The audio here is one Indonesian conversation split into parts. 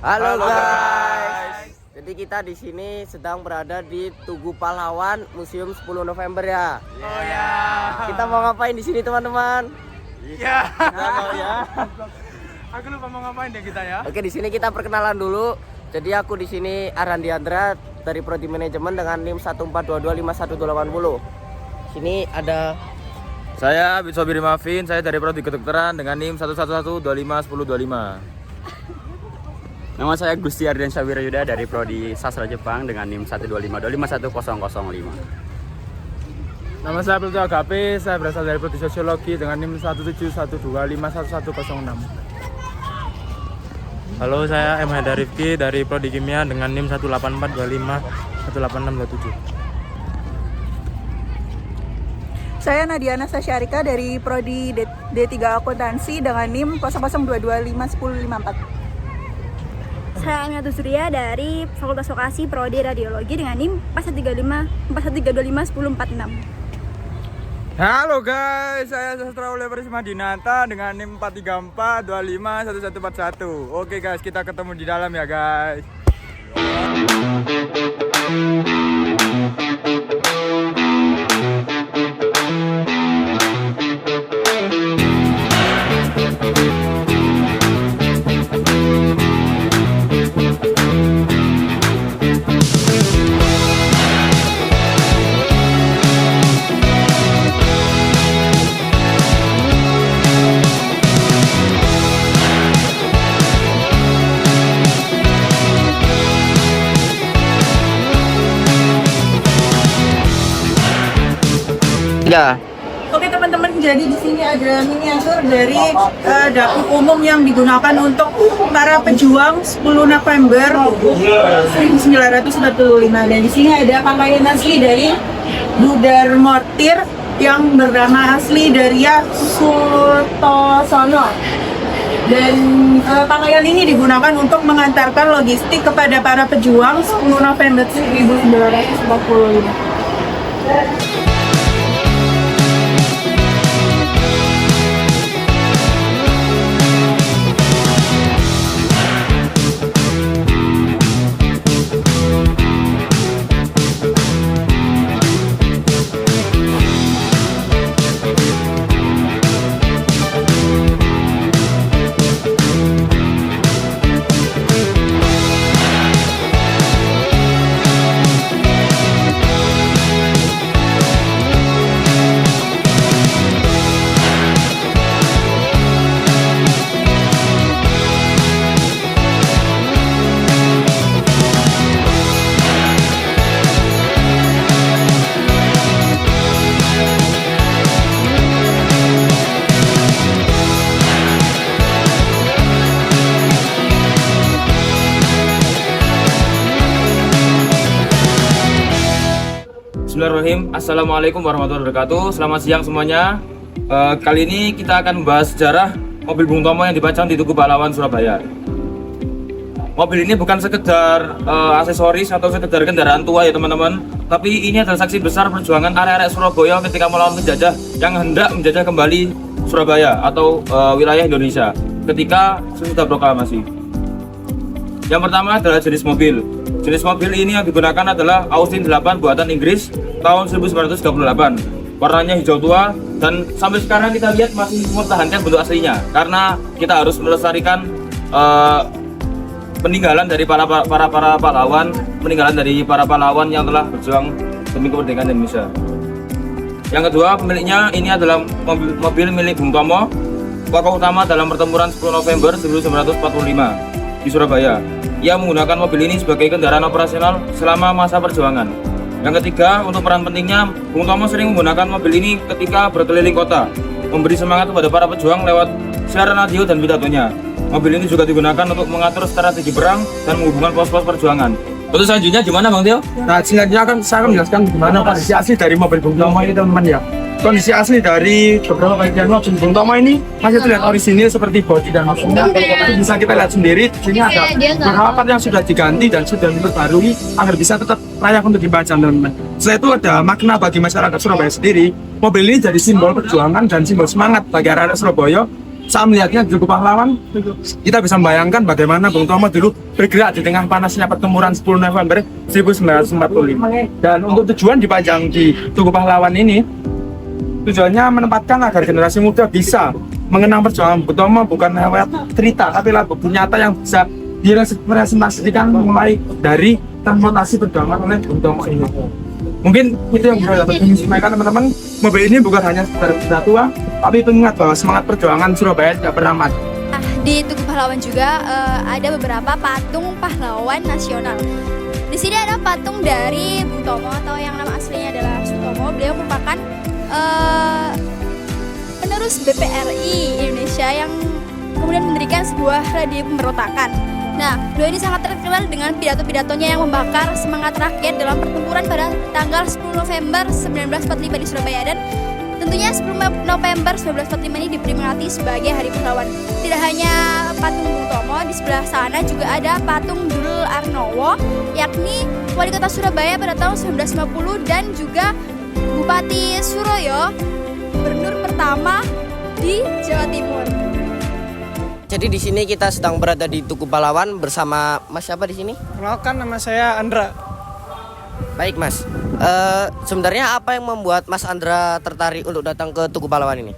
Halo guys. Jadi kita di sini sedang berada di Tugu Pahlawan Museum 10 November ya. Oh ya. Kita mau ngapain di sini teman-teman? Iya. Ya. Aku lupa mau ngapain deh kita ya. Oke, di sini kita perkenalan dulu. Jadi aku di sini Arandi Andra dari Prodi Manajemen dengan NIM 142251280. Sini ada Saya Bitsobiri Mafin, saya dari Prodi Kedokteran dengan NIM 111251025. Nama saya Gusti Ardiansyah Wirayuda dari Prodi Sastra Jepang dengan NIM 125251005. Nama saya Pluto Agape, saya berasal dari Prodi Sosiologi dengan NIM 171251106. Halo, saya M. Haidar Rifki dari Prodi Kimia dengan NIM 18425186627. Saya Nadia Anastasyarika dari Prodi D3 Akuntansi dengan NIM 002251054. Saya Aminatu Surya dari Fakultas Vokasi Prodi Radiologi dengan NIM 4135-4125-1046. Halo guys, saya Sastra Oliver Dinata dengan NIM 434251141. Oke guys, kita ketemu di dalam ya guys. ya. Oke teman-teman, jadi di sini ada miniatur dari dapur umum yang digunakan untuk para pejuang 10 November 1945, dan di sini ada pakaian asli dari Budar Mortir yang bernama asli Daria Sutosono. Dan pakaian ini digunakan untuk mengantarkan logistik kepada para pejuang 10 November 1945. Bismillahirrahmanirrahim. Assalamualaikum warahmatullahi wabarakatuh. Selamat siang semuanya. Kali ini kita akan membahas sejarah mobil Bung Tomo yang dipajang di Tugu Pahlawan Surabaya. Mobil ini bukan sekedar aksesoris atau sekedar kendaraan tua ya teman-teman, tapi ini adalah saksi besar perjuangan arek-arek Surabaya ketika melawan penjajah yang hendak menjajah kembali Surabaya atau wilayah Indonesia ketika sesudah proklamasi. Yang pertama adalah jenis mobil. Jenis mobil ini yang digunakan adalah Austin 8 buatan Inggris tahun 1938. Warnanya hijau tua dan sampai sekarang kita lihat masih mempertahankan bentuk aslinya karena kita harus melestarikan peninggalan dari para pahlawan, peninggalan dari para pahlawan yang telah berjuang demi kemerdekaan Indonesia. Yang kedua, pemiliknya ini adalah mobil milik Bung Tomo, tokoh utama dalam pertempuran 10 November 1945 di Surabaya. Ia menggunakan mobil ini sebagai kendaraan operasional selama masa perjuangan. Yang ketiga, untuk peran pentingnya, Bung Tomo sering menggunakan mobil ini ketika berkeliling kota, memberi semangat kepada para pejuang lewat siaran radio dan pidatonya. Mobil ini juga digunakan untuk mengatur strategi perang dan menghubungkan pos-pos perjuangan. Terus selanjutnya gimana Bang Tio? Nah, selanjutnya saya akan menjelaskan bagaimana kondisi asli dari mobil Bung Tomo ini teman-teman ya. Kondisi asli dari beberapa bagian mobil Bung Tomo ini masih terlihat orisinil seperti bodi dan mesinnya. Bisa kita lihat sendiri, di sini ada beberapa part yang sudah diganti dan sudah diperbarui agar bisa tetap layak untuk dipajang teman-teman. Setelah itu ada makna bagi masyarakat Surabaya sendiri. Mobil ini jadi simbol perjuangan dan simbol semangat bagi anak-anak Surabaya Saat melihatnya di Tugu Pahlawan, kita bisa membayangkan bagaimana Bung Tomo dulu bergerak di tengah panasnya pertempuran 10 November 1945. Dan untuk tujuan dipajang di Tugu Pahlawan ini, tujuannya menempatkan agar generasi muda bisa mengenang perjuangan Bung Tomo bukan lewat cerita, tapi lewat bukti nyata yang bisa direpresentasikan mulai dari transportasi perjuangan oleh Bung Tomo ini. Mungkin itu yang bisa dapat disampaikan teman-teman. Mobil ini bukan hanya sekedar benda tua, tapi pengingat bahwa semangat perjuangan Surabaya tidak pernah mati. Di Tugu Pahlawan juga ada beberapa patung pahlawan nasional. Di sini ada patung dari Bung Tomo atau yang nama aslinya adalah Sutomo. Beliau merupakan penerus BPRI Indonesia yang kemudian mendirikan sebuah radio pemberontakan. Nah, beliau ini sangat terkenal dengan pidato-pidatonya yang membakar semangat rakyat dalam pertempuran pada tanggal 10 November 1945 di Surabaya, dan tentunya 10 November 1945 ini diperingati sebagai Hari Pahlawan. Tidak hanya patung Bung Tomo, di sebelah sana juga ada patung Dulul Arnowo, yakni wali kota Surabaya pada tahun 1950 dan juga Bupati Suroyo, gubernur pertama di Jawa Timur. Jadi di sini kita sedang berada di Tugu Pahlawan bersama Mas siapa di sini? Kenalkan, nama saya Andra. Baik Mas, sebenarnya apa yang membuat Mas Andra tertarik untuk datang ke Tugu Pahlawan ini?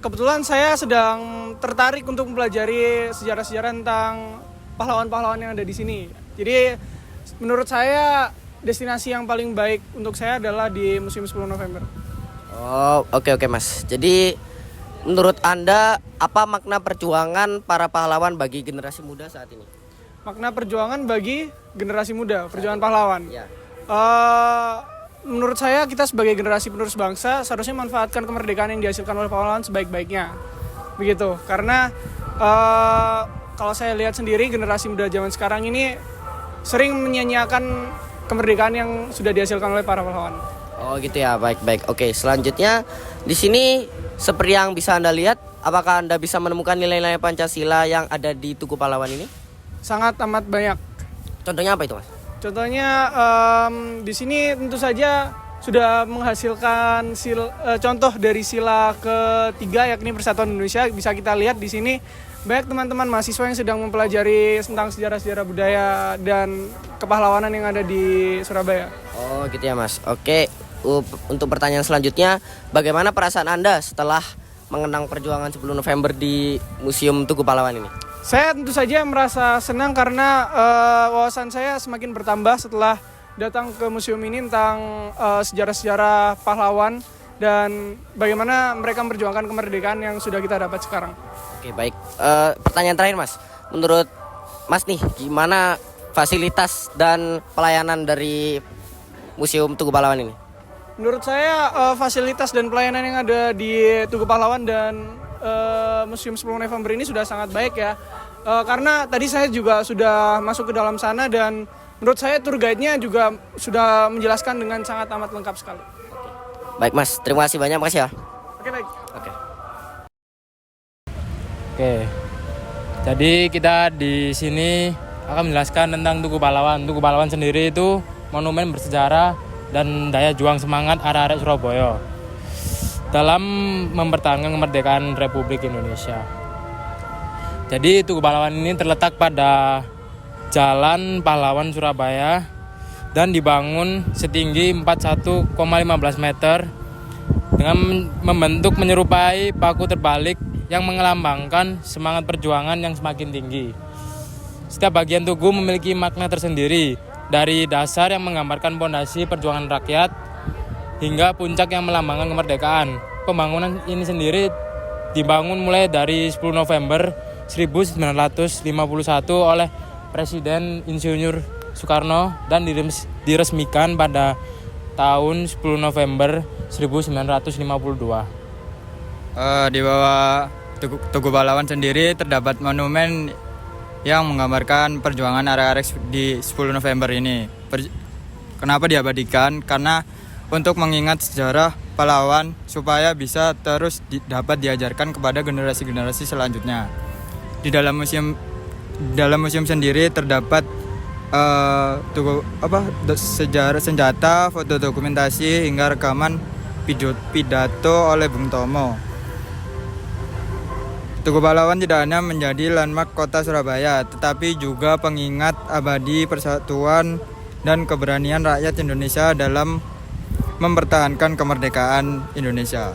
Kebetulan saya sedang tertarik untuk mempelajari sejarah-sejarah tentang pahlawan-pahlawan yang ada di sini. Jadi menurut saya destinasi yang paling baik untuk saya adalah di Museum 10 November. Oh, oke Mas. Jadi menurut Anda apa makna perjuangan para pahlawan bagi generasi muda saat ini? Makna perjuangan bagi generasi muda, perjuangan pahlawan. Ya. Menurut saya kita sebagai generasi penerus bangsa seharusnya manfaatkan kemerdekaan yang dihasilkan oleh pahlawan sebaik-baiknya. Begitu. Karena kalau saya lihat sendiri generasi muda zaman sekarang ini sering menyia-nyiakan kemerdekaan yang sudah dihasilkan oleh para pahlawan. Oh gitu ya, baik. Oke, selanjutnya di sini seperti yang bisa Anda lihat, apakah Anda bisa menemukan nilai-nilai Pancasila yang ada di Tugu Pahlawan ini? Sangat amat banyak. Contohnya apa itu, Mas? Contohnya di sini tentu saja sudah menghasilkan contoh dari sila ketiga, yakni Persatuan Indonesia. Bisa kita lihat di sini banyak teman-teman mahasiswa yang sedang mempelajari tentang sejarah-sejarah budaya dan kepahlawanan yang ada di Surabaya. Oh gitu ya, Mas. Oke, untuk pertanyaan selanjutnya, bagaimana perasaan Anda setelah mengenang perjuangan 10 November di Museum Tugu Pahlawan ini? Saya tentu saja merasa senang karena wawasan saya semakin bertambah setelah datang ke museum ini tentang sejarah-sejarah pahlawan dan bagaimana mereka memperjuangkan kemerdekaan yang sudah kita dapat sekarang. Oke, baik. Pertanyaan terakhir, Mas. Menurut Mas nih, gimana fasilitas dan pelayanan dari Museum Tugu Pahlawan ini? Menurut saya fasilitas dan pelayanan yang ada di Tugu Pahlawan dan Museum 10 November ini sudah sangat baik ya. Karena tadi saya juga sudah masuk ke dalam sana dan menurut saya tour guide-nya juga sudah menjelaskan dengan sangat amat lengkap sekali. Baik Mas, terima kasih banyak, makasih ya. Oke, baik. Oke. Jadi kita di sini akan menjelaskan tentang Tugu Pahlawan. Tugu Pahlawan sendiri itu monumen bersejarah dan daya juang semangat arek-arek Surabaya dalam mempertahankan kemerdekaan Republik Indonesia. Jadi Tugu Pahlawan ini terletak pada Jalan Pahlawan Surabaya dan dibangun setinggi 41,15 meter dengan membentuk menyerupai paku terbalik yang melambangkan semangat perjuangan yang semakin tinggi. Setiap bagian tugu memiliki makna tersendiri, dari dasar yang menggambarkan pondasi perjuangan rakyat hingga puncak yang melambangkan kemerdekaan. Pembangunan ini sendiri dibangun mulai dari 10 November 1951 oleh Presiden Insinyur Soekarno dan diresmikan pada tahun 10 November 1952. Di bawah Tugu Pahlawan sendiri terdapat monumen yang menggambarkan perjuangan arek-arek di 10 November ini. Kenapa diabadikan? Karena untuk mengingat sejarah pahlawan supaya bisa terus dapat diajarkan kepada generasi-generasi selanjutnya. Di dalam museum sendiri terdapat sejarah senjata, foto dokumentasi hingga rekaman pidato oleh Bung Tomo. Tugu Pahlawan tidak hanya menjadi landmark kota Surabaya, tetapi juga pengingat abadi persatuan dan keberanian rakyat Indonesia dalam mempertahankan kemerdekaan Indonesia.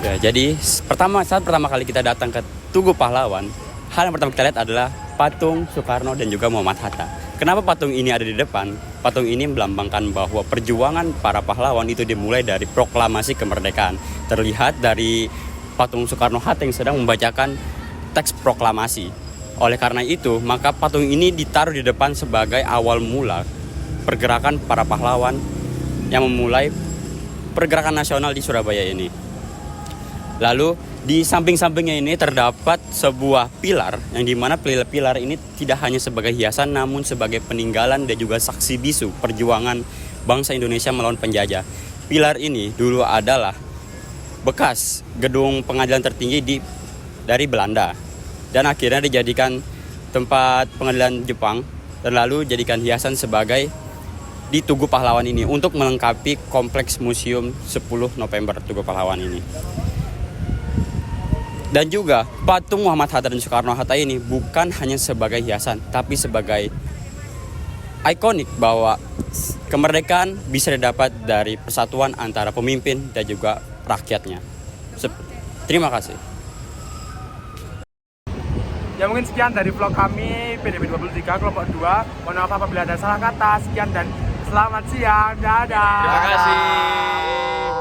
Ya, jadi saat pertama kali kita datang ke Tugu Pahlawan, hal yang pertama kita lihat adalah patung Soekarno dan juga Muhammad Hatta. Kenapa patung ini ada di depan? Patung ini melambangkan bahwa perjuangan para pahlawan itu dimulai dari proklamasi kemerdekaan. Terlihat dari patung Soekarno-Hatta yang sedang membacakan teks proklamasi. Oleh karena itu, maka patung ini ditaruh di depan sebagai awal mula pergerakan para pahlawan yang memulai pergerakan nasional di Surabaya ini. Lalu di samping-sampingnya ini terdapat sebuah pilar yang dimana pilar ini tidak hanya sebagai hiasan namun sebagai peninggalan dan juga saksi bisu perjuangan bangsa Indonesia melawan penjajah. Pilar ini dulu adalah bekas gedung pengadilan tertinggi dari Belanda dan akhirnya dijadikan tempat pengadilan Jepang dan lalu jadikan hiasan sebagai di Tugu Pahlawan ini untuk melengkapi kompleks museum 10 November Tugu Pahlawan ini. Dan juga patung Muhammad Hatta dan Soekarno-Hatta ini bukan hanya sebagai hiasan, tapi sebagai ikonik bahwa kemerdekaan bisa didapat dari persatuan antara pemimpin dan juga rakyatnya. Terima kasih. Ya mungkin sekian dari vlog kami PDB 23 kelompok 2. Mohon maaf apabila ada salah kata. Sekian dan selamat siang. Dadah. Terima kasih.